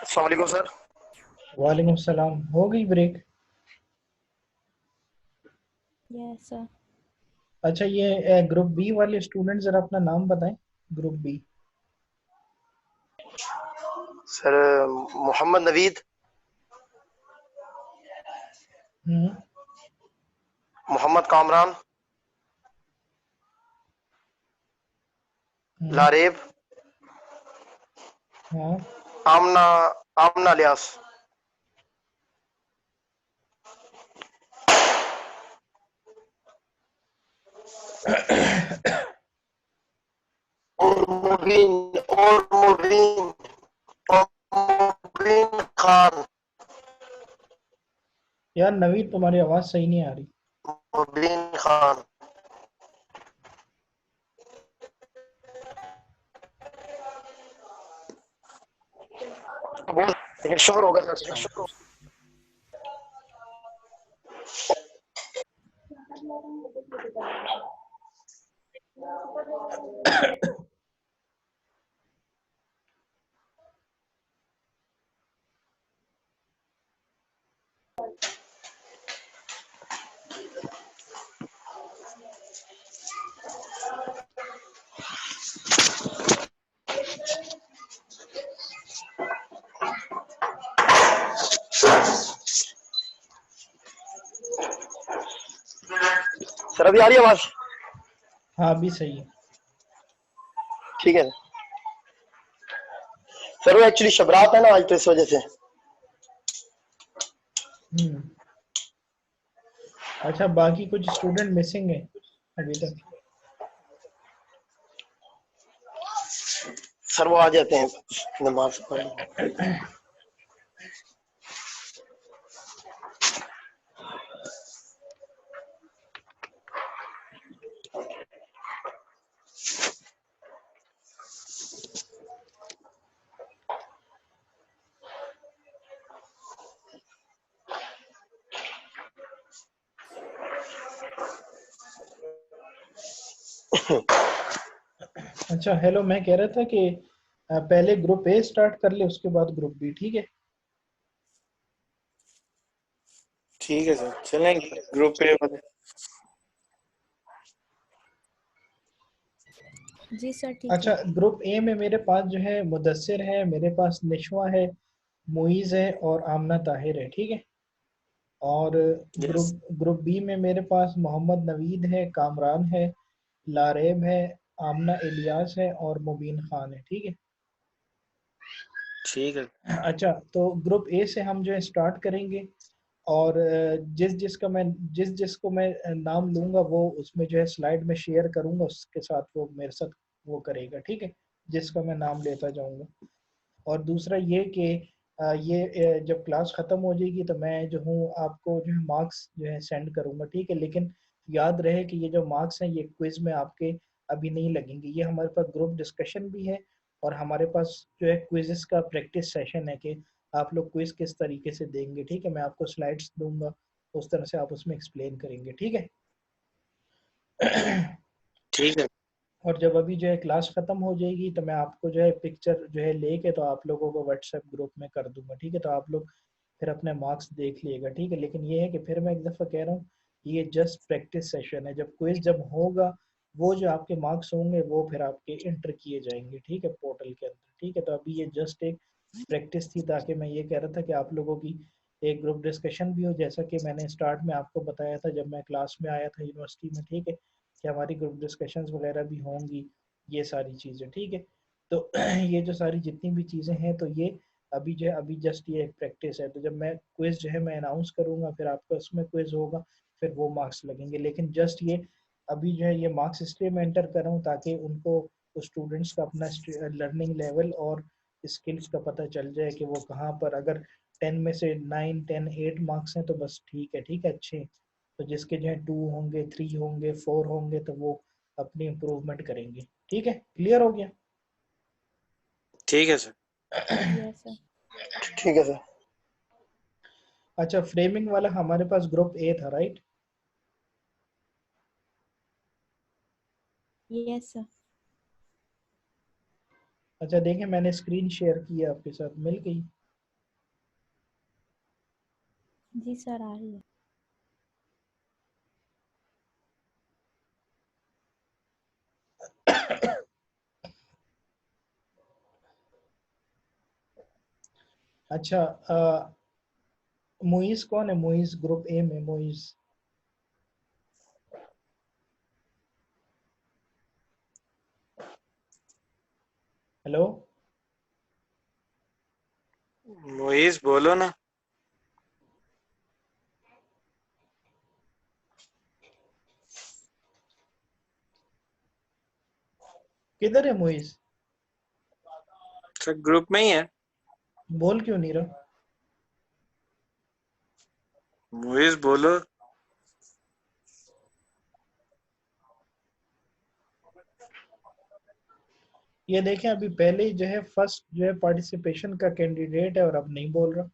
अस्सलाम वालेकुम सर। वालेकुम सलाम। हो गई ब्रेक? Yes sir. अच्छा, ये ग्रुप बी वाले स्टूडेंट जरा अपना नाम बताएं। Group B. Sir Mohammad Naveed, हम्म। मोहम्मद कामरान, हम्म। लारेब, हाँ। आमना आमना लियास। और मुबीन और मुबीन खान। यार नवीद, तुम्हारी आवाज सही नहीं आ रही। मुबीन खान। बोल, लेकिन शोर होगा सर। सर अभी आ रही है आवाज? हाँ, अभी सही है। ठीक है सर। वो एक्चुअली शबरात है ना आज, तो इस वजह से। हम्म। अच्छा, बाकी कुछ स्टूडेंट मिसिंग है अभी तक? सर वो आ जाते हैं नमाज पढ़। अच्छा, हेलो, मैं कह रहा था कि पहले ग्रुप ए स्टार्ट कर ले, उसके बाद ग्रुप बी, ठीक है? ठीक है सर, चलेंगे ग्रुप पे वाले। जी सर ठीक अच्छा, है। ग्रुप ए में मेरे पास जो है मुदस्सिर है, मेरे पास निशवा है, मुइज़ है और आमना ताहिर है, ठीक है? और यस। ग्रुप ग्रुप बी में मेरे पास मोहम्मद नवीद है, कामरान है, लारेब है, आमना इलियास है और मुबीन खान है, ठीक है? ठीक है। अच्छा, तो ग्रुप ए से हम जो है स्टार्ट करेंगे। और जिस जिसको मैं नाम लूंगा वो उसमें जो है स्लाइड में शेयर करूंगा, उसके साथ वो मेरे साथ वो करेगा, ठीक है? जिसका मैं नाम लेता जाऊंगा। और दूसरा ये कि जब क्लास ख़त्म हो जाएगी तो मैं जो हूँ आपको जो है मार्क्स जो है सेंड करूँगा, ठीक है? लेकिन याद रहे कि ये जो मार्क्स हैं ये क्विज़ में आपके अभी नहीं लगेंगे। ये हमारे पास ग्रुप डिस्कशन भी है और हमारे पास जो है क्विज़ेस का प्रैक्टिस सेशन है कि आप लोग क्विज़ किस तरीके से देंगे, ठीक है? मैं आपको स्लाइड्स दूंगा, उस तरह से आप उसमें एक्सप्लेन करेंगे, ठीक है? ठीक है। और जब अभी जो है क्लास ख़त्म हो जाएगी तो मैं आपको जो है पिक्चर जो है लेके तो आप लोगों को व्हाट्सएप ग्रुप में कर दूंगा, ठीक है? तो आप लोग फिर अपने मार्क्स देख लीजिएगा, ठीक है? लेकिन ये है कि फिर मैं एक दफ़ा कह रहा हूँ, ये जस्ट प्रैक्टिस सेशन है। जब क्विज जब होगा, वो जो आपके मार्क्स होंगे वो फिर आपके इंटर किए जाएंगे, ठीक है, पोर्टल के अंदर, ठीक है? तो अभी ये जस्ट एक प्रैक्टिस थी, ताकि मैं ये कह रहा था कि आप लोगों की एक ग्रुप डिस्कशन भी हो, जैसा कि मैंने स्टार्ट में आपको बताया था जब मैं क्लास में आया था यूनिवर्सिटी में, ठीक है? कि हमारी ग्रुप डिस्कशंस वगैरह भी होंगी, ये सारी चीज़ें, ठीक है? तो ये जो सारी जितनी भी चीज़ें हैं, तो ये अभी जो है अभी जस्ट ये एक प्रैक्टिस है। तो जब मैं क्विज जो है मैं अनाउंस करूँगा, फिर आपका उसमें क्विज होगा, फिर वो मार्क्स लगेंगे। लेकिन जस्ट ये अभी जो है ये मार्क्स इसलिए मैं एंटर कर रहा हूँ ताकि उनको स्टूडेंट्स का अपना लर्निंग लेवल और स्किल्स का पता चल जाए कि वो कहाँ पर, अगर 10 में से 9 10 8 मार्क्स हैं तो बस ठीक है, ठीक है, अच्छे। तो जिसके जो है 2 होंगे, 3 होंगे, 4 होंगे, तो वो अपनी इम्प्रूवमेंट करेंगे, ठीक है? क्लियर हो गया? ठीक है सर। Yes sir. ठीक है सर। अच्छा, फ्रेमिंग वाला हमारे पास ग्रुप ए था, राइट? Yes, sir. अच्छा देखें, मैंने स्क्रीन शेयर की है आपके साथ, मिल गई? जी सर, आ रही है। अच्छा, मुइज कौन है? मुइज ग्रुप ए में मुइज। हेलो, मोइज बोलो ना। किधर है मुइज? सर ग्रुप में ही है। बोल क्यों नहीं रहा? मोइज बोलो। ये देखें, अभी पहले ही जो है फर्स्ट जो है पार्टिसिपेशन का कैंडिडेट है और अब नहीं बोल रहा।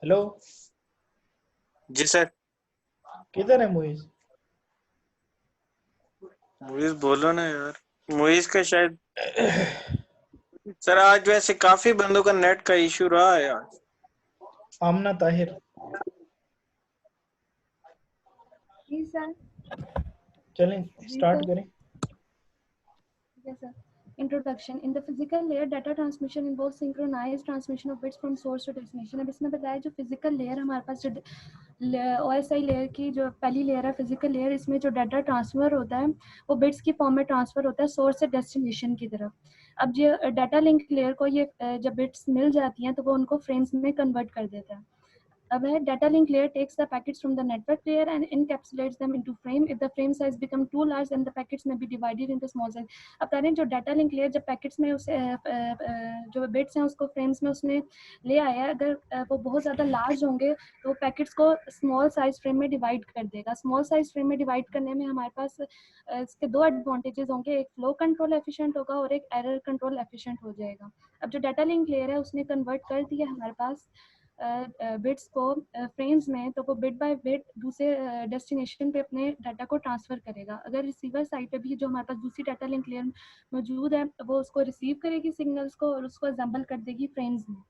हेलो, जी सर। किधर है मुइज? मोइज बोलो ना यार। मोइज का शायद सर आज वैसे काफी बंदों का नेट का इशू रहा है यार। आमना ताहिर। जी सर। चलें जी स्टार्ट सर। करें। Yes, sir. Introduction. In the physical layer, data transmission involves synchronized transmission of bits from source to destination. अब इसमें बताया जो physical layer हमारे पास जो OSI layer की जो पहली layer है physical layer, इसमें जो data transfer होता है वो bits की form में transfer होता है source से destination की तरफ। अब जो data link layer को ये जब bits मिल जाती हैं तो वो उनको frames में convert कर देता है। अब है data link layer takes the packets from the network layer and encapsulates them into frame. If the frame size become too large, then the packets may be divided into small size. अब कह रहे हैं जो data link layer जब packets में उसे जो bits हैं उसको frames में उसने ले आया है, अगर वो बहुत ज़्यादा large होंगे तो packets को small size frame में divide कर देगा। small size frame में divide करने में हमारे पास इसके दो advantages होंगे, एक flow control efficient होगा और एक error control efficient हो जाएगा। अब जो data link layer है उसने convert कर दिया हमारे पास बिट्स को फ्रेम्स में, तो वो बिट बाय बिट दूसरे डेस्टिनेशन पे अपने डाटा को ट्रांसफ़र करेगा। अगर रिसीवर साइड पे भी जो हमारे पास दूसरी डाटा लिंक लेयर मौजूद है वो उसको रिसीव करेगी सिग्नल्स को और उसको असेंबल कर देगी फ्रेम्स में।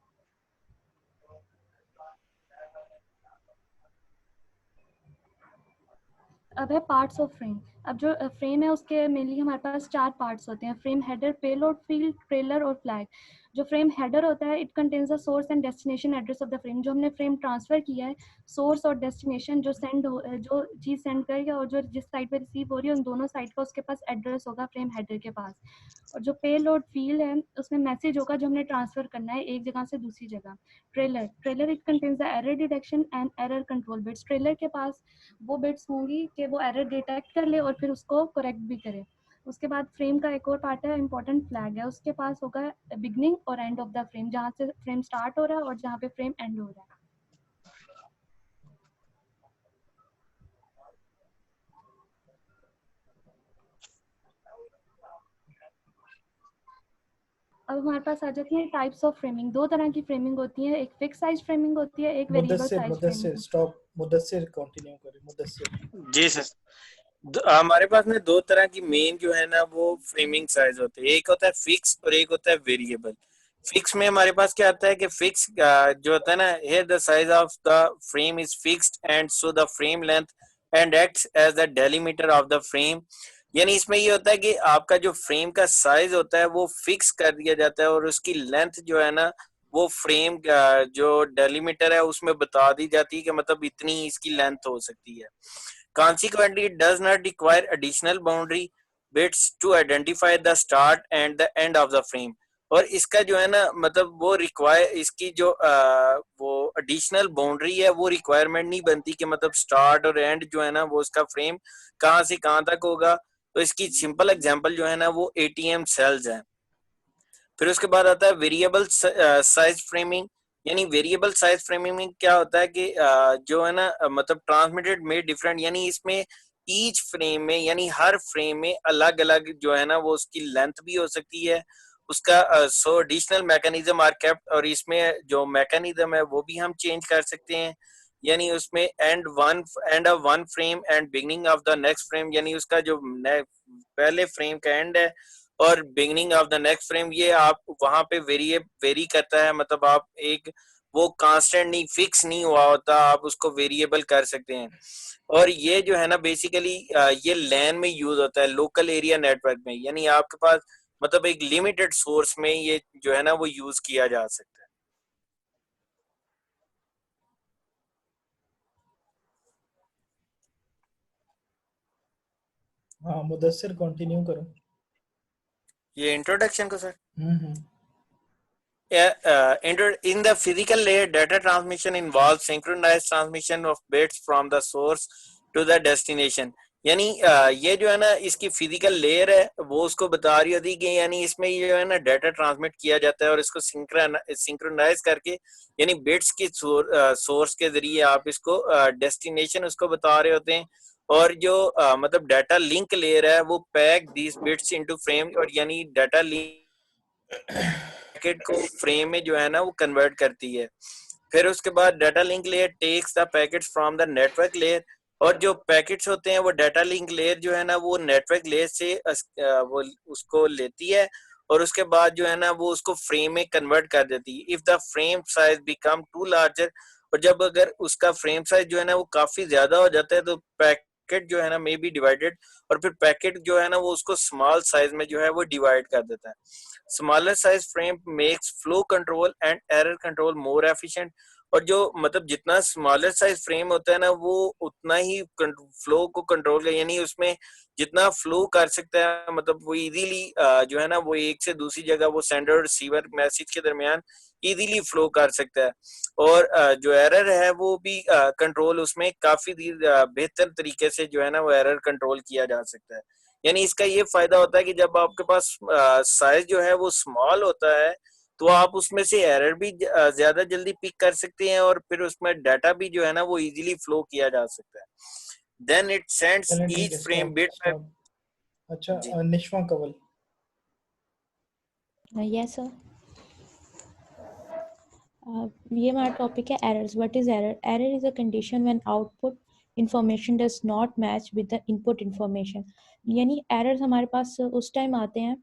अब है पार्ट्स ऑफ फ्रेम। अब जो फ्रेम है उसके मेनली हमारे पास 4 पार्ट्स होते हैं, frame header, payload, field, trailer और फ्लैग। जो फ्रेम हेडर होता है it contains the source and destination address of the frame. जो हमने फ्रेम ट्रांसफर किया है, सोर्स और डेस्टिनेशन जो जो चीज़ सेंड करेगा और जो जिस साइड पे रिसीव हो रही है उन दोनों साइड का उसके पास एड्रेस होगा फ्रेम हेडर के पास। और जो पेलोड फील्ड है उसमें मैसेज होगा जो हमने ट्रांसफर करना है एक जगह से दूसरी जगह। Trailer it contains the error detection and error control bits. Trailer के पास वो बिट्स होंगी कि वो एरर डिटेक्ट कर ले और फिर उसको करेक्ट भी करे। उसके बाद फ्रेम का एक और पार्ट है इंपॉर्टेंट फ्लैग है, उसके पास होगा बिगनिंग और एंड ऑफ द फ्रेम, जहाँ से फ्रेम स्टार्ट हो रहा है और जहाँ पे फ्रेम एंड हो रहा है। अब हमारे पास आ जाती है टाइप्स ऑफ फ्रेमिंग। दो तरह की फ्रेमिंग होती है, एक फिक्स साइज फ्रेमिंग होती है, एक variable Mudassir size Mudassir framing. Stop, Mudassir continue करें। मुदस्सिर। जी सर। हमारे पास में दो तरह की मेन जो है ना वो फ्रेमिंग साइज होते हैं, एक होता है फिक्स और एक होता है वेरिएबल। फिक्स में हमारे पास क्या आता है कि फिक्स जो होता है ना, here the size of the frame is fixed and so the frame length and acts as the delimiter of the frame. यानी इसमें ये होता है कि आपका जो फ्रेम का साइज होता है वो फिक्स कर दिया जाता है और उसकी लेंथ जो है ना वो फ्रेम जो डेलीमीटर है उसमें बता दी जाती है कि मतलब इतनी इसकी लेंथ हो सकती है। Consequently, it does not require additional boundary bits to identify the start and the end of the frame. और इसका जो है ना मतलब वो रिक्वायर इसकी जो वो एडिशनल बाउंड्री है वो रिक्वायरमेंट नहीं बनती कि मतलब स्टार्ट और एंड जो है ना वो उसका फ्रेम कहाँ से कहाँ तक होगा। तो इसकी सिंपल एग्जांपल जो है ना वो एटीएम सेल्स है। फिर उसके बाद आता है वेरिएबल साइज फ्रेमिंग। यानी वेरिएबल साइज फ्रेमिंग में क्या होता है कि जो है ना मतलब ट्रांसमिटेड में डिफरेंट, यानी इसमें ईच फ्रेम में यानी हर फ्रेम में अलग अलग जो है ना वो उसकी लेंथ भी हो सकती है उसका। So additional mechanism are kept और इसमें जो मैकेनिज्म है वो भी हम चेंज कर सकते हैं। यानी उसमें end of one frame and beginning of the next frame, यानी उसका जो पहले फ्रेम का एंड है और beginning of the next frame, ये आप वहां पे वेरी करता है, मतलब आप एक वो कांस्टेंट नहीं, फिक्स नहीं हुआ होता, आप उसको वेरिएबल कर सकते हैं। और ये जो है ना बेसिकली ये लैन में यूज होता है, लोकल एरिया नेटवर्क में, यानी आपके पास मतलब एक लिमिटेड सोर्स में ये जो है ना वो यूज किया जा सकता है। हाँ मुदस्सिर कंटिन्यू करो। ये इंट्रोडक्शन को sir, hmm. in the physical layer, data transmission involves synchronized transmission of bits from the source to the destination। यानी ये जो है ना इसकी फिजिकल लेयर है वो उसको बता रही होती है कि यानी इसमें ये जो है ना डाटा ट्रांसमिट किया जाता है और इसको सिंक्रोनाइज करके यानी बिट्स की सोर्स के जरिए आप इसको डेस्टिनेशन उसको बता रहे होते हैं। और जो मतलब डाटा लिंक लेयर है वो pack these bits into frame, और यानी डाटा लिंक पैकेट को फ्रेम में जो है ना वो कन्वर्ट करती है। फिर उसके बाद data link layer takes the packets from the network layer, और जो पैकेट्स होते हैं वो डाटा लिंक लेयर जो है ना वो नेटवर्क लेयर से वो उसको लेती है और उसके बाद जो है ना वो उसको फ्रेम में कन्वर्ट कर देती है। If the frame size become too larger, और जब अगर उसका फ्रेम साइज जो है ना वो काफी ज्यादा हो जाता है तो पैकेट जो है ना मे बी डिवाइडेड, और फिर पैकेट जो है ना वो उसको स्मॉल साइज में जो है वो डिवाइड कर देता है। Smaller size frame makes flow control and error control more efficient, और जो मतलब जितना स्मॉलर साइज फ्रेम होता है ना वो उतना ही फ्लो को कंट्रोल कर, यानी उसमें जितना फ्लो कर सकता है, मतलब वो इजीली जो है ना वो एक से दूसरी जगह वो सेंडर और रिसीवर मैसेज के दरमियान इजीली फ्लो कर सकता है। और जो एरर है वो भी कंट्रोल उसमें काफी बेहतर तरीके से जो है ना वो एरर कंट्रोल किया जा सकता है। यानी इसका ये फायदा होता है कि जब आपके पास साइज जो है वो स्मॉल होता है तो आप उसमें से एरर भी ज्यादा जल्दी पिक कर सकते हैं और फिर उसमें डाटा भी जो है ना वो इजीली फ्लो किया जा सकता है। देन इट सेंड्स चलें ठीक ईच है, frame stop bit by. Stop. अच्छा जी निशवा कंवल। Yes, sir. ये हमारा टॉपिक है errors. What is error? Error is a condition when output information does not match with the input information. यानी एरर्स हमारे पास उस टाइम आते हैं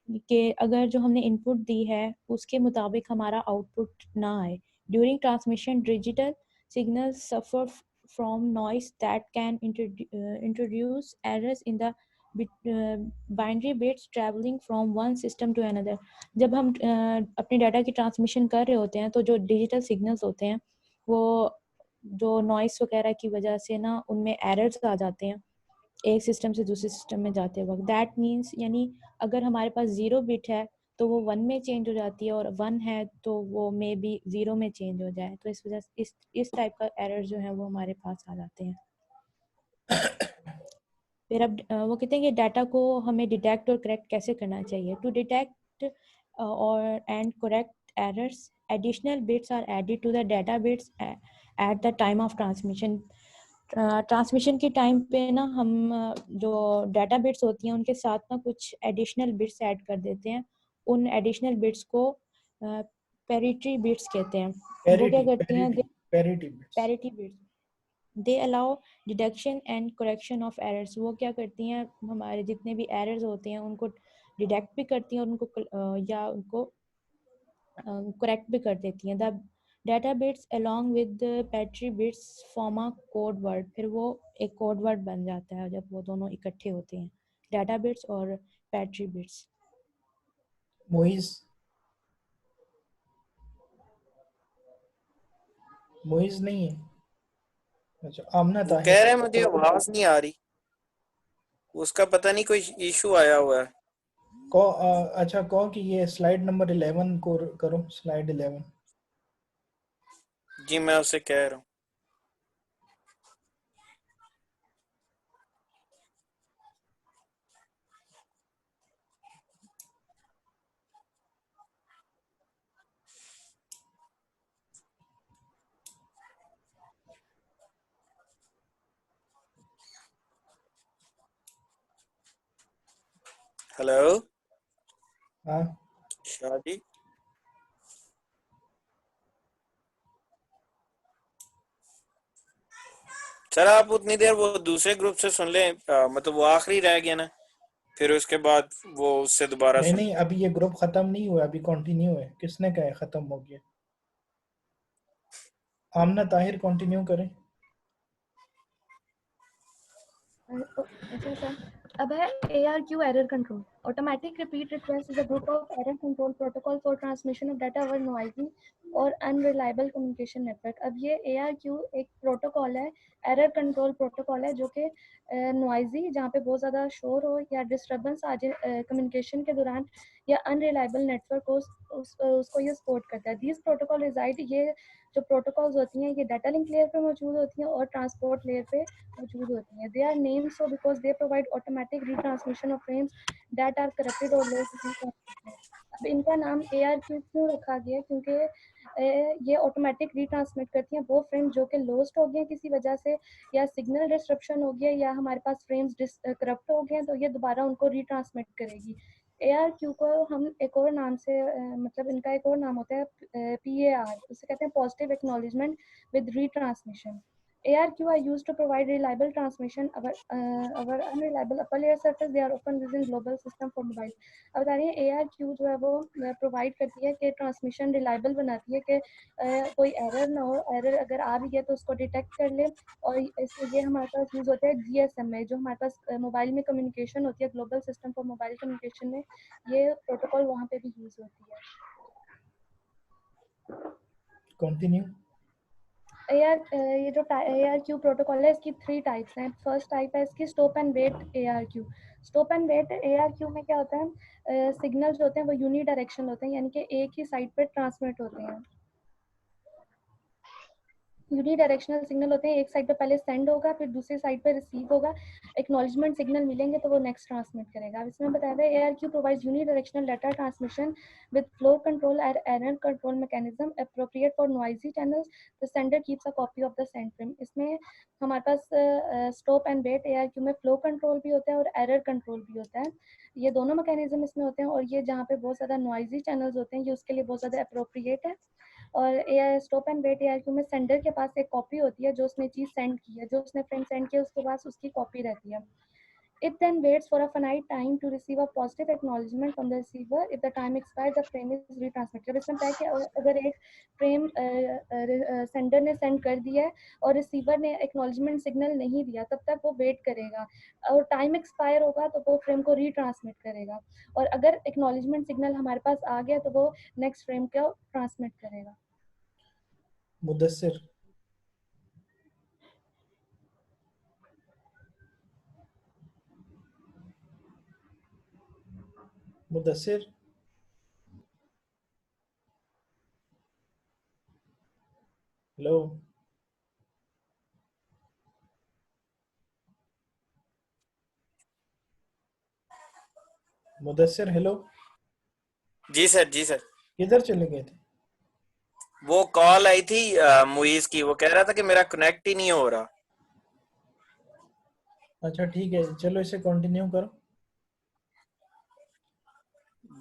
कि अगर जो हमने इनपुट दी है उसके मुताबिक हमारा आउटपुट ना आए। During transmission digital signals suffer from noise that can introduce errors in the binary bits travelling from one system to another. जब हम अपने डाटा की ट्रांसमिशन कर रहे होते हैं तो जो डिजिटल सिग्नल्स होते हैं वो जो नॉइस वगैरह की वजह से ना उनमें एरर्स आ जाते हैं एक सिस्टम से दूसरे सिस्टम में जाते वक्त। दैट मीन्स यानी अगर हमारे पास 0 बिट है तो वो 1 में चेंज हो जाती है, और 1 है तो वो मे बी 0 में चेंज हो जाए। तो इस वजह से इस टाइप का एरर जो है वो हमारे पास आ जाते हैं। फिर अब वो कहते हैं कि डाटा को हमें डिटेक्ट और करेक्ट कैसे करना चाहिए। टू डिटेक्ट और and correct errors additional bits are added to the data bits at the time of transmission. Transmission के टाइम पे ना हम जो डाटा बिट्स होती हैं उनके साथ ना कुछ एडिशनल बिट्स ऐड कर देते हैं। उन एडिशनल बिट्स को पैरिटी बिट्स कहते हैं। वो क्या करती हैं? Parity bits. Parity bits they allow deduction and correction of errors. वो क्या करती हैं? हमारे जितने भी एरर्स होते हैं उनको डिटेक्ट भी करती हैं और उनको या उनको करेक्ट भी कर देती हैं। The data bits along with parity bits form a code word. फिर वो एक कोड वर्ड बन जाता है जब वो दोनों इकट्ठे होते हैं, डाटा बिट्स और पैरिटी बिट्स। मोइज मोइज नहीं है। अच्छा आमना वो ताहिर। कह रहे हैं मुझे आवाज नहीं आ रही, उसका पता नहीं कोई इशू आया हुआ है। अच्छा कहो कि ये स्लाइड नंबर 11 को करो, स्लाइड 11। जी मैं उसे कह रहा हूँ। हेलो हाँ शादी, सर आप उतनी देर वो दूसरे ग्रुप से सुन लें, मतलब वो आखिरी रह गया ना, फिर उसके बाद वो उससे दोबारा नहीं सुन। नहीं, अभी ये ग्रुप खत्म नहीं हुआ, अभी कंटिन्यू है। किसने कहा है खत्म हो गया? आमना ताहिर कंटिन्यू करें। अच्छा सर, अब है ARQ error control. Automatic repeat request is a group of error control protocol for transmission of data over noisy और अनरिलायबल कम्युनिकेशन नेटवर्क। अब ये ARQ एक प्रोटोकॉल है, एरर कंट्रोल प्रोटोकॉल है, जो कि नॉइजी, जहाँ पे बहुत ज़्यादा शोर हो या डिस्टर्बेंस आ जाए कम्युनिकेशन के दौरान, या अनरिलायबल नेटवर्क को उसको ये सपोर्ट करता है। दीज प्रोटोकॉल रिजाइड, ये जो प्रोटोकॉल्स होती हैं ये डाटा लिंक लेयर पे मौजूद होती हैं और ट्रांसपोर्ट लेयर पे मौजूद होती हैं। They are named so because they provide automatic retransmission of frames that are corrupted और लॉस्ट। अब इनका नाम ARQ क्यों रखा गया? क्योंकि ये ऑटोमेटिक रिट्रांसमिट करती हैं वो फ्रेम जो कि लॉस्ट हो गए किसी वजह से, या सिग्नल डिस्ट्रप्शन हो गया, या हमारे पास फ्रेम्स करप्ट हो गए, तो ये दोबारा उनको रिट्रांसमिट करेगी। ARQ को हम एक और नाम से मतलब इनका एक और नाम होता है PAR, उसे कहते हैं positive acknowledgement with retransmission. ARQ are used to provide reliable transmission. Our unreliable upper layer surface, they are often used in global system for mobile. अब बता रही है ARQ जो है वो प्रोवाइड करती है कि ट्रांसमिशन रिलायबल बनाती है, कि कोई एरर ना हो, एरर अगर आ भी गया तो उसको डिटेक्ट कर ले। और ये हमारे पास यूज़ होता है GSM, जो हमारे पास मोबाइल में कम्युनिकेशन होती है, global system for mobile communication में ये प्रोटोकॉल वहाँ पे भी यूज़ होती है। कंटिन्यू। ये जो ARQ प्रोटोकॉल है इसकी 3 टाइप्स हैं। फर्स्ट टाइप है इसकी stop and wait ARQ। Stop and wait ARQ में क्या होता है, सिग्नल जो होते हैं वो यूनी डायरेक्शन होते हैं, यानी कि एक ही साइड पे ट्रांसमिट होते हैं। यूनी डायरेक्शनल सिग्नल होते हैं, एक साइड पे पहले सेंड होगा, फिर दूसरी साइड पे रिसीव होगा, एक्नॉलेजमेंट सिग्नल मिलेंगे तो वो नेक्स्ट ट्रांसमिट करेगा। इसमें बताया था ARQ provides unidirectional data transmission with flow control और error control mechanism appropriate for noisy channels. The sender keeps a copy of the send frame. इसमें हमारे पास स्टॉप एंड वेट ARQ में flow control भी होता है और error control भी होता है। ये दोनों मैकेनिज्म इसमें होते हैं, और ये जहाँ पे बहुत ज़्यादा नॉइजी चैनल्स होते हैं ये उसके लिए बहुत ज़्यादा अप्रोप्रिएट है। और स्टॉप एंड वेट ARQ में सेंडर के पास एक कॉपी होती है, जो उसने चीज़ सेंड की है, जो उसने फ्रेम सेंड किया उसके पास उसकी कॉपी रहती है। It then waits for a finite time to receive a positive acknowledgement from the receiver. If the time expires, the frame is retransmitted. इसमें बताया कि अगर एक फ्रेम सेंडर ने सेंड कर दिया है और रिसीवर ने एक्नॉलेजमेंट सिग्नल नहीं दिया, तब तक वो वेट करेगा, और टाइम एक्सपायर होगा तो वो फ्रेम को रिट्रांसमिट करेगा, और अगर एक्नॉलेजमेंट सिग्नल हमारे पास आ गया तो वो नेक्स्ट फ्रेम को ट्रांसमिट करेगा। मुदस्सिर। मुदस्सिर। हेलो। मुदस्सिर हेलो। जी सर, जी सर। किधर चले गए थे? वो कॉल आई थी मुइज की, वो कह रहा था कि मेरा कनेक्ट ही नहीं हो रहा। अच्छा ठीक है, चलो इसे कंटिन्यू करो।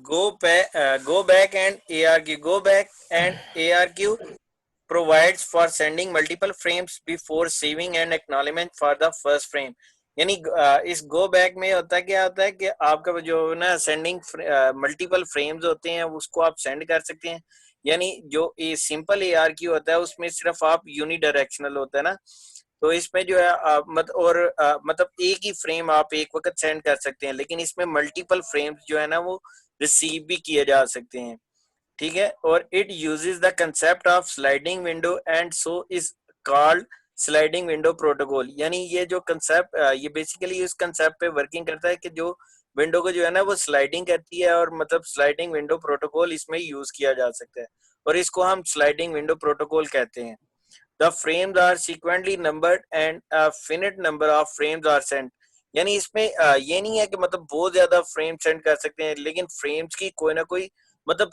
Go back and ARQ. Go back and ARQ provides for sending multiple frames before saving and acknowledgement for the first frame. यानी इस गो बैक में होता क्या होता है कि आपका जो ना सेंडिंग मल्टीपल फ्रेम्स होते हैं उसको आप सेंड कर सकते हैं। यानी जो ये सिंपल ARQ होता है उसमें सिर्फ आप यूनी डायरेक्शनल होता है ना, तो इसमें जो है मतलब एक ही फ्रेम आप एक वक्त सेंड कर सकते हैं, लेकिन इसमें मल्टीपल फ्रेम्स जो है ना वो रिसीव भी किए जा सकते हैं। ठीक है, और it uses the concept of sliding window and so is called sliding window protocol. यानी ये जो कंसेप्ट ये बेसिकली इस कंसेप्ट पे वर्किंग करता है कि जो विंडो को जो है ना वो स्लाइडिंग करती है, और मतलब स्लाइडिंग विंडो प्रोटोकॉल इसमें यूज किया जा सकता है, और इसको हम स्लाइडिंग विंडो प्रोटोकॉल कहते हैं। The frames are sequentially numbered and a finite number of frames are sent. यानी इसमें ये नहीं है कि मतलब बहुत ज्यादा फ्रेम सेंड कर सकते हैं, लेकिन फ्रेम्स की कोई ना कोई मतलब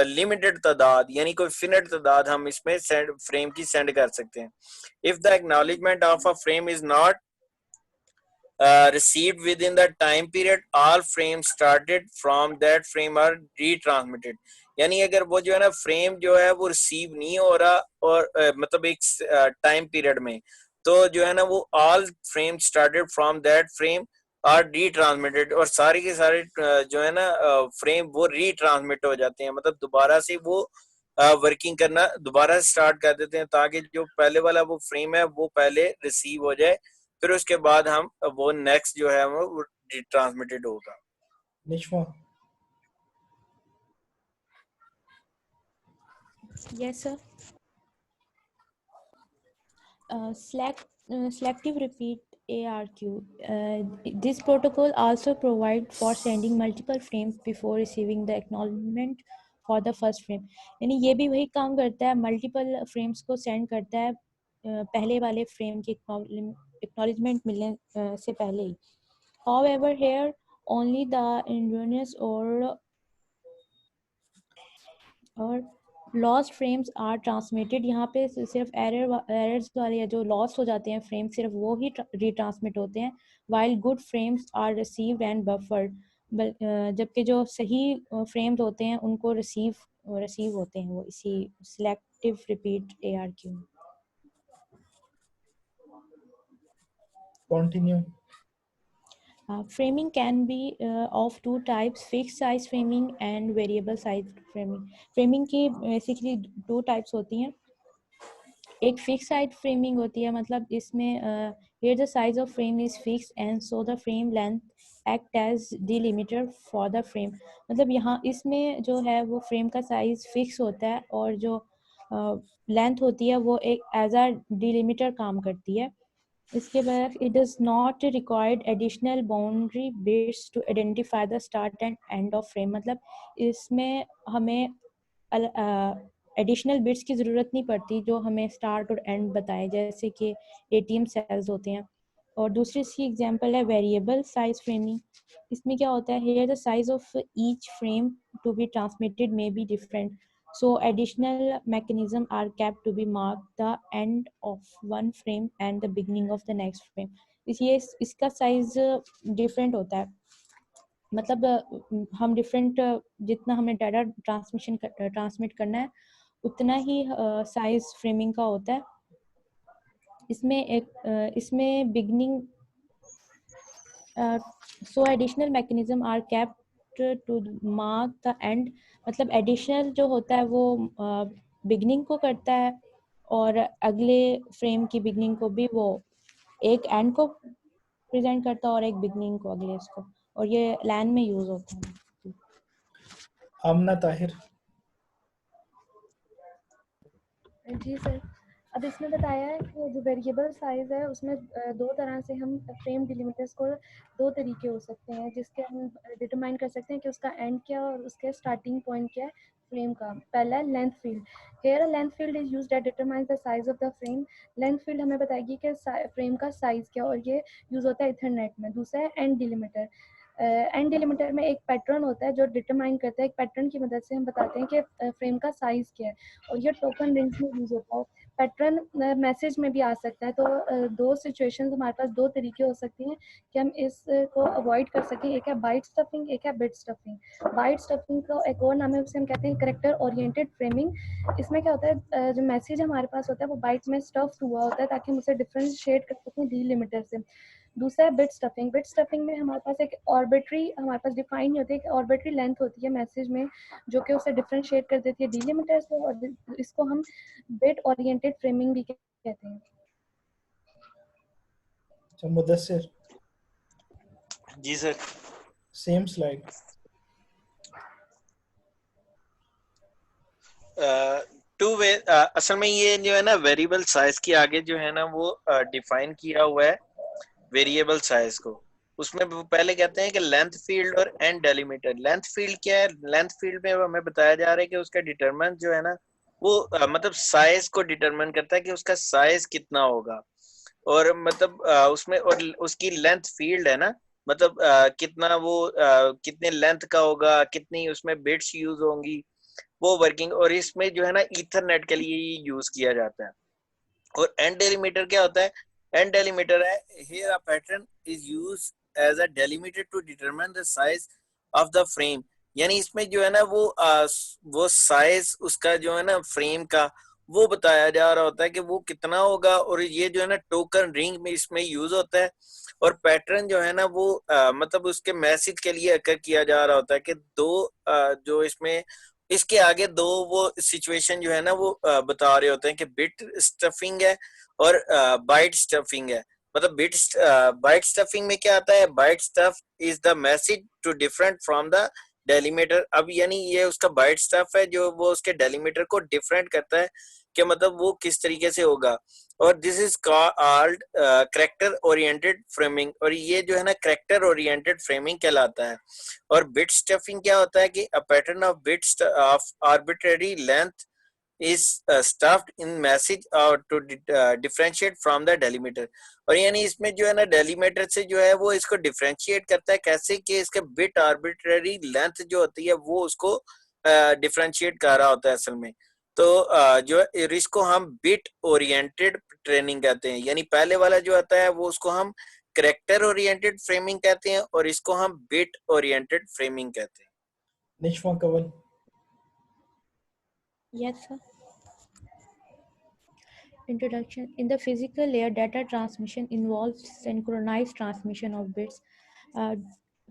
लिमिटेड तादाद, यानी कोई फिनिट तादाद हम इसमें फ्रेम की सेंड कर सकते हैं। If the acknowledgement of a frame is not received within the time period, all frames started from that frame are retransmitted. यानी अगर वो जो है ना फ्रेम जो है वो रिसीव नहीं हो रहा और मतलब एक टाइम पीरियड में, तो जो है ना वो all frame started from that frame are retransmitted, और सारे के सारे जो है ना फ्रेम वो रीट्रांसमिट हो जाते हैं, मतलब दोबारा से वो वर्किंग करना दोबारा स्टार्ट कर देते हैं, ताकि जो पहले वाला वो फ्रेम है वो पहले रिसीव हो जाए, फिर उसके बाद हम वो नेक्स्ट जो है वो ट्रांसमिटेड होगा। निशवा, Yes, sir. Selective repeat ARQ. This protocol also provides for sending multiple frames before receiving the acknowledgement for the first frame. यानी ये भी वही काम करता है, मल्टीपल फ्रेम्स को सेंड करता है पहले वाले फ्रेम की एक्नॉलेजमेंट मिलने से पहले ही. However, here only the erroneous और लॉस्ट फ्रेम्स आर ट्रांसमिटेड. यहाँ पे सिर्फ एरर्स वाले या जो लॉस्ट हो जाते हैं फ्रेम सिर्फ वो ही रीट्रांसमिट होते हैं, while good frames are received and buffered. जबकि जो सही फ्रेम्स होते हैं उनको रिसीव होते हैं वो इसी सिलेक्टिव रिपीट ARQ में. Continue. Framing can be of two types, fixed size framing and variable size framing. Framing की basically दो types होती हैं. एक फिक्स साइड फ्रेमिंग होती है, मतलब इसमें here the size of frame is fixed and so the frame length act as delimiter for the frame. मतलब यहाँ इसमें जो है वो फ्रेम का साइज फिक्स होता है और जो लेंथ होती है वो एक एज अ डिलिमिटर काम करती है. इसके बाद it does not required additional boundary bits to identify the start and end of frame. मतलब इसमें हमें एडिशनल बिट्स की ज़रूरत नहीं पड़ती जो हमें स्टार्ट और एंड बताए, जैसे कि ATM सेल्स होते हैं. और दूसरी इसकी एग्जांपल है वेरिएबल साइज फ्रेमिंग. इसमें क्या होता है, here the size of each frame to be transmitted may be different, so additional mechanism are kept to be mark the end of one frame and the beginning of the next frame. ये इसका size different होता है, मतलब हम different जितना हमें data transmit करना है उतना ही साइज फ्रेमिंग का होता है. इसमें beginning so additional mechanism are kept to mark the end. मतलब एडिशनल जो होता है वो बिगनिंग को करता है और अगले फ्रेम की बिगनिंग को भी वो एक एंड को प्रेजेंट करता है और एक बिगनिंग को अगले इसको, और ये लैन में यूज होता है. आमना ताहिर. जी सर, अब इसमें बताया है कि जो वेरिएबल साइज है उसमें दो तरह से हम फ्रेम डिलिमिटर्स को दो तरीके हो सकते हैं जिसके हम डिटरमाइन कर सकते हैं कि उसका एंड क्या और उसके स्टार्टिंग पॉइंट क्या है फ्रेम का. पहला है length field. Here length field is used that determines the size of the frame. Length field हमें बताएगी कि फ्रेम का साइज क्या, और ये यूज होता है इथरनेट में. दूसरा है एंड डिलिमिटर. एंड डिलिमिटर में एक पैटर्न होता है जो डिटरमाइन करता है, एक पैटर्न की मदद से हम बताते हैं कि फ्रेम का साइज क्या है, और ये टोकन रिंग्स में यूज होता है. पैटर्न मैसेज में भी आ सकता है. तो दो सिचुएशंस हमारे पास, दो तरीके हो सकते हैं कि हम इसको अवॉइड कर सकें. एक है बाइट स्टफिंग, एक है बिट स्टफिंग. बाइट स्टफिंग का एक और नाम है, उसे हम कहते हैं कैरेक्टर ओरिएंटेड फ्रेमिंग. इसमें क्या होता है, जो मैसेज हमारे पास होता है वो बाइट में स्टफ हुआ होता है ताकि हम उसे डिफरेंशिएट कर सकें डिलिमिटर से. दूसरा है बिट स्टफिंग. बिट स्टफिंग में हमारे पास एक ऑर्बिट्री हमारे पास डिफाइन नहीं होती है, एक ऑर्बिट्री लेंथ होती है मैसेज में जो कि उसे डिफरेंशिएट कर देती है डिलिमिटर से, और इसको हम बिट ओरिएंटेड फ्रेमिंग भी कहते हैं. अच्छा मुदस्सिर. जी sir. Same slide. Two way असल में ये जो है ना वेरिएबल साइज के आगे जो है ना वो डिफाइन किया हुआ है वेरिएबल साइज को. उसमें वो पहले कहते हैं कि लेंथ फील्ड और एंड डेलिमिटर. लेंथ फील्ड क्या है, लेंथ फील्ड में हमें बताया जा रहा है कि उसका डिटरमिनेंट जो है ना वो मतलब साइज को डिटरमाइन करता है कि उसका साइज कितना होगा, और मतलब उसमें और उसकी लेंथ फील्ड है ना, मतलब कितना वो कितने लेंथ का होगा, कितनी उसमें बिट्स यूज होंगी वो वर्किंग, और इसमें जो है ना ईथरनेट के लिए यूज किया जाता है. और एंड डेलिमीटर क्या होता है, एंड डेलिमीटर है here a pattern is used as a delimiter to determine the size of the frame. यानी इसमें जो है ना वो साइज उसका जो है ना फ्रेम का वो बताया जा रहा होता है कि वो कितना होगा, और ये जो है ना टोकन रिंग में इसमें यूज होता है। और पैटर्न जो है ना वो मतलब उसके मैसेज के लिए अकर किया जा रहा होता है कि दो जो इसमें इसके आगे दो वो सिचुएशन जो है ना वो बता रहे होते हैं कि बिट स्टफिंग है और बाइट स्टफिंग है। मतलब बाइट स्टफिंग में क्या आता है, byte stuff is the message to different from the delimiter. अब यानी ये उसका बाइट स्टफ है जो वो उसके डेलीमीटर को डिफरेंट करता है कि मतलब वो किस तरीके से होगा। और this is called character oriented framing, और ये जो है ना करेक्टर ओरिएंटेड फ्रेमिंग कहलाता है। और बिट स्टफिंग क्या होता है कि a pattern of bits of arbitrary length is stuffed in message to differentiate from the delimiter। और यानी इसमें जो है ना डेलीमीटर से जो है वो इसको डिफरेंशिएट करता है कैसे कि इसके बिट आर्बिट्ररी लेंथ जो होती है वो उसको डिफरेंशिएट कर रहा होता है असल में। तो जो है इसको हम बिट ओरिएंटेड ट्रेनिंग कहते हैं। यानी पहले वाला जो आता है वो उसको हम करेक्टर ओरिएंटेड फ्रेमिंग कहते हैं और इसको हम बिट ओरिएंटेड फ्रेमिंग कहते हैं। निशमा Kanwal. Yes, sir. Introduction. In the physical layer, data transmission involves synchronized transmission of bits.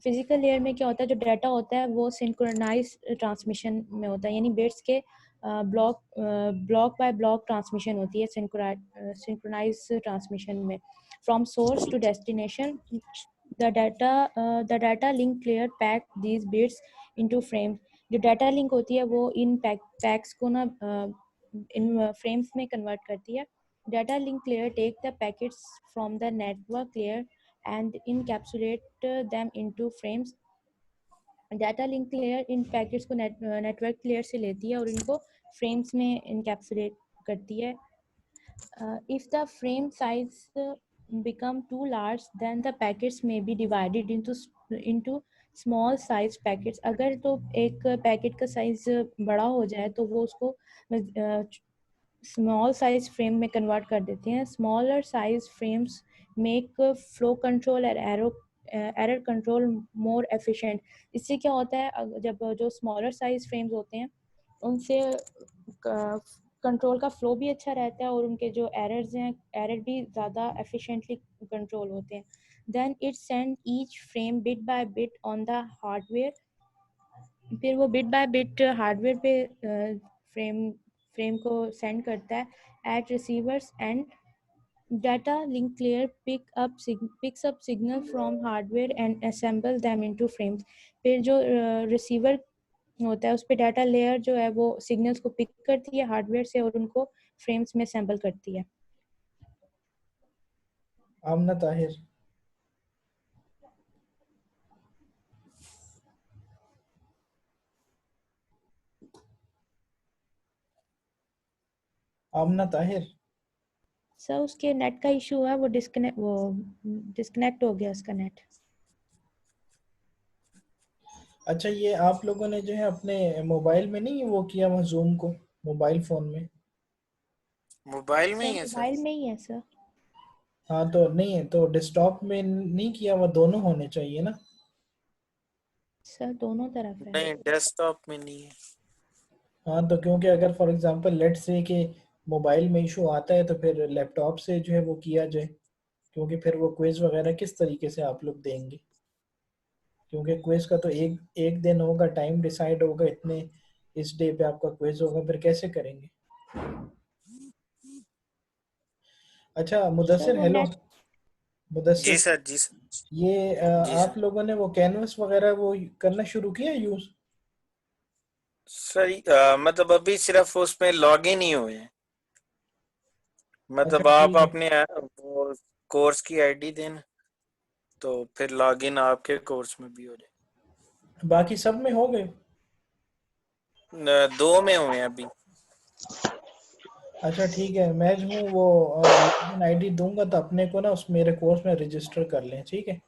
Physical layer में क्या होता है, जो डाटा होता है वो सिंक्रोनाइज ट्रांसमिशन में होता है, यानी बिट्स के ब्लॉक बाय ब्लॉक ट्रांसमिशन होती है सिंक्रोनाइज ट्रांसमिशन में। From source to destination the data link layer pack these bits into frames. जो डाटा लिंक होती है वो इन पैक्स को ना इन फ्रेम्स में कन्वर्ट करती है। Data link layer take the packets from the network layer and encapsulate them into frames। Data link layer इन पैकेट्स को नेटवर्क लेयर से लेती है और इनको फ्रेम्स में इनकैप्सुलेट करती है। if the frame size become too large then the packets may be divided into small size packets। अगर तो एक पैकेट का साइज बड़ा हो जाए तो वो उसको स्मॉल साइज फ्रेम में कन्वर्ट कर देते हैं। Smaller size frames make flow control और एरर कंट्रोल मोर एफिशिएंट। इससे क्या होता है, जब जो स्मॉलर साइज फ्रेम्स होते हैं उनसे कंट्रोल का फ्लो भी अच्छा रहता है और उनके जो एरर्स हैं एरर भी ज़्यादा एफिशिएंटली कंट्रोल होते हैं। Then it send each frame bit by bit on the hardware. फिर वो बिट बाय बिट हार्डवेयर पे फ्रेम को सेंड करता है at receivers end. data link layer picks up signal from hardware and assemble them into frames। फिर जो receiver होता है उस पे डाटा लेयर जो है वो सिग्नल्स को पिक करती है हार्डवेयर से और उनको फ्रेम्स में असेंबल करती है। आमना ताहिर। आमना ताहिर। सर उसके नेट का इशू है, वो डिस्कनेक्ट हो गया उसका नेट। अच्छा, ये आप लोगों ने जो है अपने मोबाइल में नहीं वो किया हुआ जूम को, मोबाइल फोन में? मोबाइल में ही है मोबाइल सर। में ही है सर। हाँ तो नहीं है तो डेस्कटॉप में नहीं किया हुआ, दोनों होने चाहिए ना। सर दोनों तरफ है। नहीं, डेस्कटॉप में नहीं है। हाँ तो क्योंकि अगर फॉर एग्जांपल लेट से कि मोबाइल में इशू आता है तो फिर लैपटॉप से जो है वो किया जाए, क्योंकि फिर वो क्विज वगैरह किस तरीके से आप लोग देंगे, क्योंकि क्विज का तो एक एक दिन होगा, टाइम डिसाइड होगा, इतने इस डे पे आपका क्विज होगा, फिर कैसे करेंगे? अच्छा सर मुदस्सिर, वो हेलो नेट। जी मुदस्सिर, सर, जी सर, ये जी आप सर। लोगों ने वो कैनवस वगैरह वो करना शुरू किया यूज? सर मतलब अभी सिर्फ उसमें लॉग इन ही हुए हैं। अच्छा मतलब आप ठीक है, अपने वो कोर्स की आईडी देना तो फिर लॉग इन आपके कोर्स में भी हो जाए। बाकी सब में हो गए? दो में हुए हैं अभी। अच्छा ठीक है, मैं जो हूँ वो लॉगिन आईडी दूंगा तो अपने को ना उस मेरे कोर्स में रजिस्टर कर लें, ठीक है?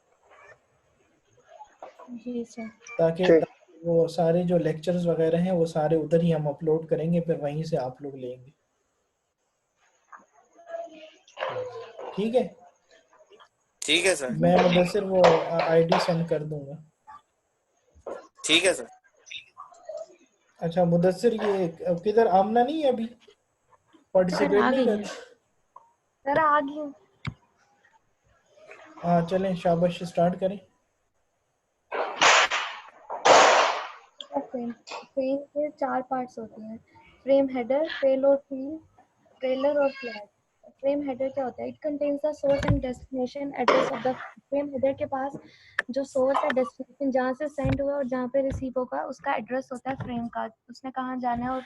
जी सर। ताकि ठीक। वो सारे जो लेक्चर्स वगैरह हैं वो सारे उधर ही हम अपलोड करेंगे, फिर वहीं से आप लोग लेंगे, ठीक है? ठीक है सर। मैं मुदस्सिर वो आईडी सेंड कर दूंगा। ठीक है सर। अच्छा मुदस्सिर, ये किधर आमना नहीं है अभी? पार्टिसिपेट आ नहीं गई कर है। सर आ गई हूँ। हाँ चलें, शाबाश, स्टार्ट करें। फ्रेम फ्रेम के 4 पार्ट्स होते हैं, frame header, payload field, trailer और फ्लैग। फ्रेम हेडर क्या होता है? It contains the source and destination address of the frame header के पास जो सोर्स है, डेस्टिनेशन जहाँ से सेंड हुआ और जहाँ पे रिसीव होगा उसका एड्रेस होता है फ्रेम का, उसने कहाँ जाना है। और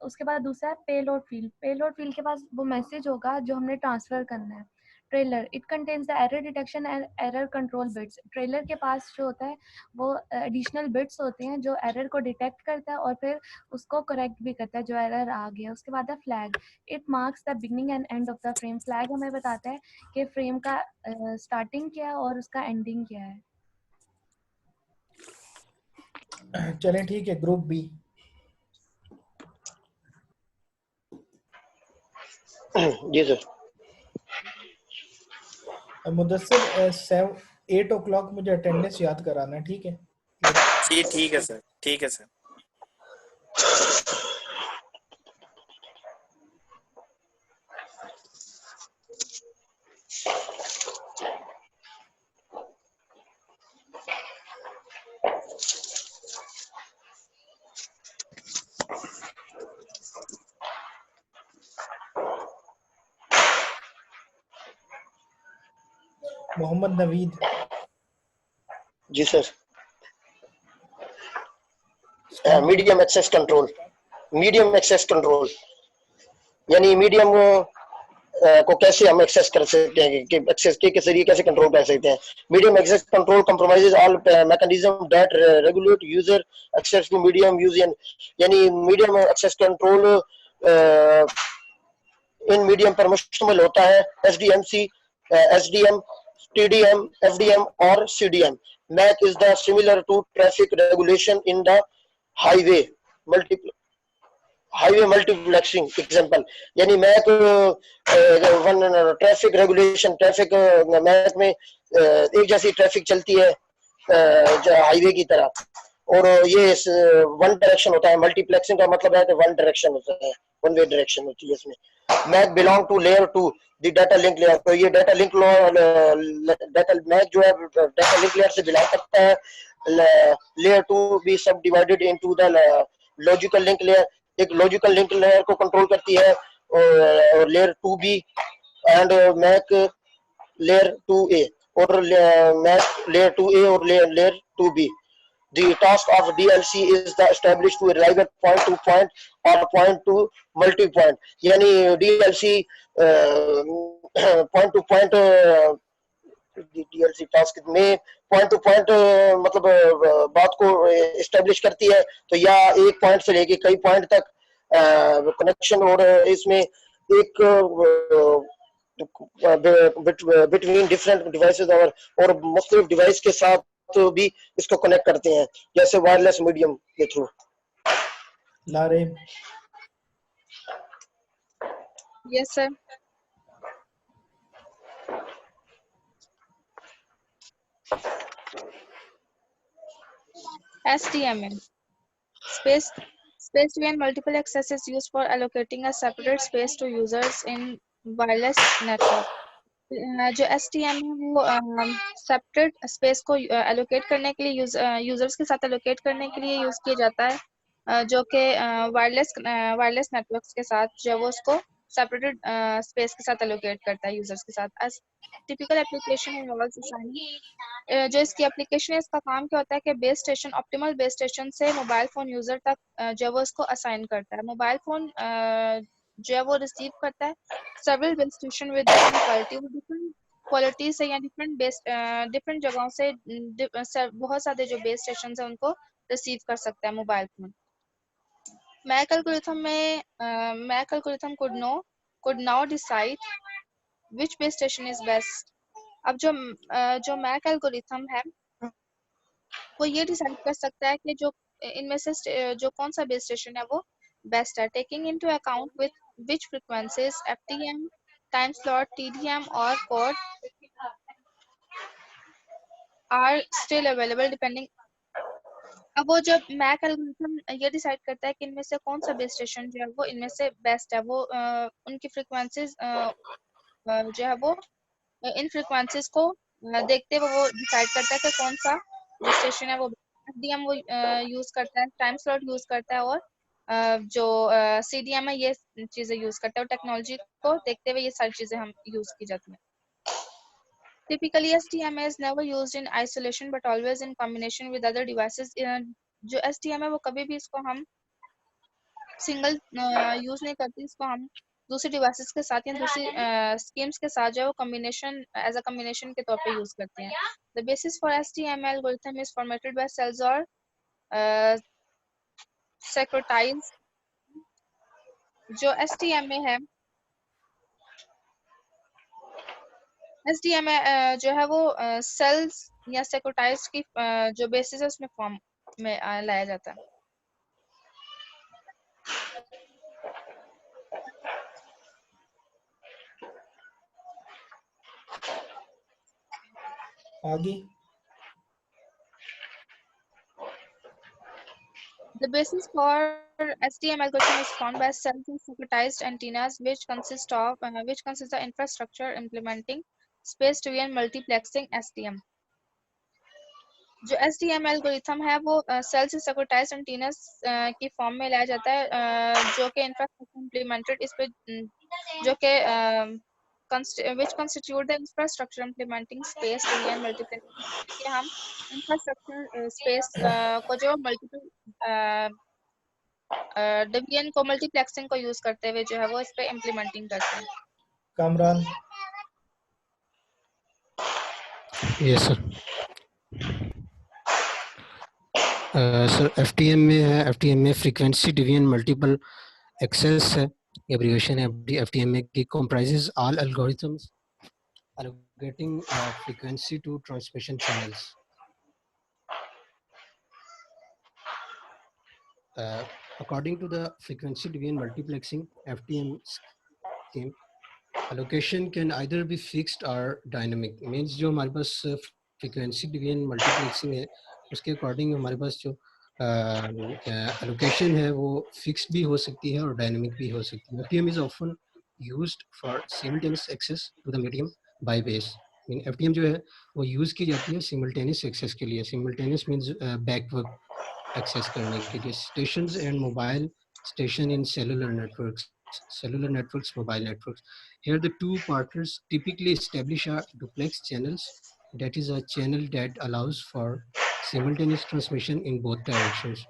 उसके बाद दूसरा है पेलोड फील्ड। पेलोड फील्ड के पास वो मैसेज होगा जो हमने ट्रांसफर करना है। Trailer, it contains the error detection and error control bits. Trailer के पास जो होता है वो एडिशनल बिट्स होते हैं जो एरर को डिटेक्ट करता है और फिर उसको करेक्ट भी करता है जो एरर आ गया। उसके बाद है flag, it marks the beginning and end of the frame. Flag हमें बताता है कि फ्रेम का स्टार्टिंग क्या है और उसका एंडिंग क्या है। चलें ठीक है, ग्रुप बी। जी सर। मुदस्सिर 8 o'clock मुझे अटेंडेंस याद कराना है, ठीक है? जी ठीक है सर, ठीक है सर। मोहम्मद नवीद। जी सर। स्टार्ट करें। Medium access control. Medium access control यानी मीडियम को कैसे हम एक्सेस कर सकते हैं, कि एक्सेस के जरिए कैसे कंट्रोल कर सकते हैं। Medium access control compromises all mechanism that regulate user access to medium use, यानी मीडियम एक्सेस कंट्रोल इन मीडियम पर मुश्तमिल होता है। एसडीएमसी, एसडीएम, टीडीएम, एफडीएम और CDM. MAC is the similar to traffic regulation in the highway multiplexing example, यानी MAC one traffic regulation, traffic MAC में एक जैसी ट्रैफिक चलती है हाईवे की तरह, और ये वन डायरेक्शन होता है। मल्टीप्लेक्सिंग का मतलब है कि वन डायरेक्शन होता है, वन वे डायरेक्शन होती है इसमें। MAC belong to layer 2 the data link layer. तो ये डाटा लिंक डाटा मैक जो है डाटा लिंक लेयर से बिलोंग करता है। लेयर 2 भी सब divided into the logical link layer, एक लॉजिकल लिंक लेयर को कंट्रोल करती है, और लेयर 2 भी, एंड मैक लेयर 2A और मैक लेयर 2A और layer 2B। The task of DLC is the establish to arrive at point to point or point to multi-point, यानी DLC point to point DLC task में point two point मतलब बात को establish करती है। तो या एक पॉइंट से लेके कई पॉइंट तक कनेक्शन, और इसमें एक बिटवीन डिफरेंट डिवाइसेस और मुख्तलिफ डिवाइस के साथ तो भी इसको कनेक्ट करते हैं, जैसे वायरलेस मीडियम के थ्रू। लारे। Yes sir. SDMA, space to and multiple access is used for allocating a separate space to users in wireless network. जो STM है वो सेपरेट स्पेस को एलोकेट करने के लिए यूजर्स के साथ एलोकेट करने के लिए यूज किया जाता है, जो कि वायरलेस नेटवर्क्स के साथ जो वो उसको सेपरेटेड स्पेस के साथ एलोकेट करता है यूजर्स के साथ। As typical application involves assigning, जो इसकी एप्लीकेशन है इसका काम क्या होता है कि base station, optimal base station से मोबाइल फोन यूजर तक जो वो उसको असाइन करता है। मोबाइल फोन जो है वो रिसीव करता है several base station with different quality, वो different क्वालिटी से या डिफरेंट जगहों से बहुत सारे जो बेस स्टेशन है उनको रिसीव कर सकता है mobile phone. MAC algorithm could now decide which base station is best। अब जो मैक एल्गोरिथम है वो ये डिसाइड कर सकता है कि जो इनमें से जो कौन सा बेस स्टेशन है वो बेस्ट है, taking into account with which frequencies FTM, time slot, TDM or code are still available depending। अब वो जब मैक एल्गोरिथम ये डिसाइड करता है कि इनमें से कौन सा बेस स्टेशन जो है वो इनमें से बेस्ट है, वो उनकी फ्रीक्वेंसीज जो है वो इन फ्रीक्वेंसीज को देखते हुए वो डिसाइड करता है कि कौन सा बेस स्टेशन है। वो एसडीएम वो यूज करता है, टाइम स्लॉट यूज करता है, और जो सीडीएम है ये चीजें यूज करता है, और टेक्नोलॉजी को देखते हुए ये सारी चीजें हम यूज की जाती हैं। Typically, STM is never used in isolation but always in combination with other devices. जो STM है वो कभी भी इसको हम सिंगल यूज नहीं करते, इसको हम दूसरी डिवाइसेस के साथ या दूसरी स्कीम्स के साथ जो है वो कॉम्बिनेशन एज अ कॉम्बिनेशन के तौर पे यूज करते हैं। The basis for STM algorithm is formatted by cells और सेक्रेटाइज। जो STM में है, SDM जो है वो सेल्स या सेक्रेटाइज की जो बेसिस है उसमें फॉर्म में लाया जाता है। आगे The basis for SDM algorithm is formed by cells and secretized antennas, which consist the infrastructure implementing space division multiplexing SDM. जो SDM एल्गोरिथम है वो सेल से सेक्रेटाइज्ड एंटीनास की फॉर्म में लाया जाता है, जो कि इंफ्रास्ट्रक्चर इम्प्लीमेंटेड इस पे जो कि which constitute the infrastructure implementing space division multiplexing, कि हम इंफ्रास्ट्रक्चर स्पेस को जो मल्टीपल डिवीजन को मल्टीप्लेक्सिंग को यूज करते हुए जो है वो इस पे इम्प्लीमेंटिंग करते हैं। Kamran yes sir. Sir FTM में है, एफटीएम में फ्रीक्वेंसी डिवीजन मल्टीपल एक्सेस है, एब्रिविएशन है एफटीएम में की comprises all algorithms allocating frequency to transmission channels. According to the frequency division multiplexing FDM scheme, allocation can either be fixed or dynamic. Means जो हमारे पास frequency division multiplexing है उसके according हमारे पास जो allocation है वो fixed भी हो सकती है और dynamic भी हो सकती है. FDM is often used for simultaneous access to the medium by base. FDM जो है वो यूज की जाती है सिमल्टेनियस एक्सेस के लिए. सिमल्टेनियस मींस बैकवर्ड एक्सेस करने के लिए. Stations and mobile station in cellular networks, mobile networks. Here the two partners typically establish a duplex channels, that is a channel that allows for simultaneous transmission in both directions.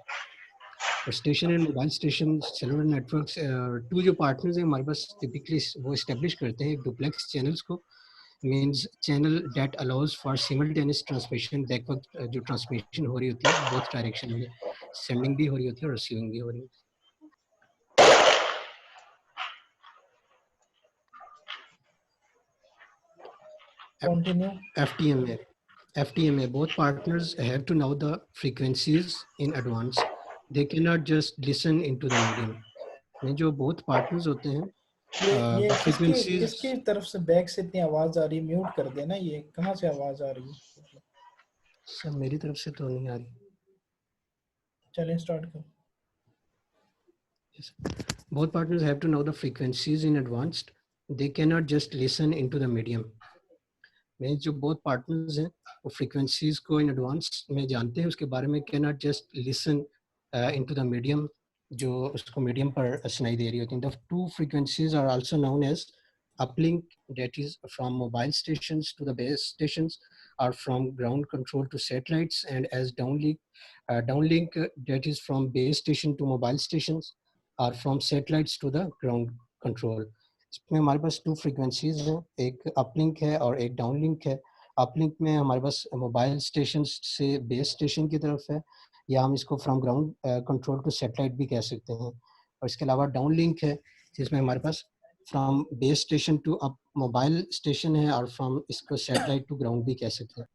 और station and mobile station cellular networks to जो partners हैं हमारे पास typically वो establish करते हैं duplex channels को. Means channel that allows for simultaneous transmission. Back वक्त जो ट्रांसमिशन हो रही होती है बोथ डायरेक्शन में, सेंडिंग भी हो रही होती है और रिसीविंग भी हो रही होती है. Continue. FTMA, both partners have to know the frequencies in advance. They cannot just listen into the medium. में जो both partners होते हैं ये frequencies. किसकी तरफ से बैक से इतनी आवाज आ रही है? म्यूट कर देना. ये कहाँ से आवाज आ रही है? सर मेरी तरफ से तो नहीं आ रही. चलें स्टार्ट करो. Yes. Both partners have to know the frequencies in advance. They cannot just listen into the medium. में जो both partners हैं वो frequencies को in advance में जानते हैं, उसके बारे में cannot just listen into the medium जो उसको medium पर सुनाई दे रही होती हैं. The two frequencies are also known as uplink, that is from mobile stations to the base stations, or from ground control to satellites, and as downlink, that is from base station to mobile stations, or from satellites to the ground control. इसमें हमारे पास two frequencies हैं, एक uplink है और एक downlink है. Uplink में हमारे पास मोबाइल स्टेशन से बेस स्टेशन की तरफ है, या हम इसको from ground control to satellite भी कह सकते हैं. और इसके अलावा डाउनलिंक है जिसमें हमारे पास from base station to up mobile station है, और फ्रॉम इसको सैटेलाइट टू ग्राउंड भी कह सकते हैं.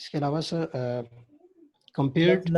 इसके अलावा सर compared to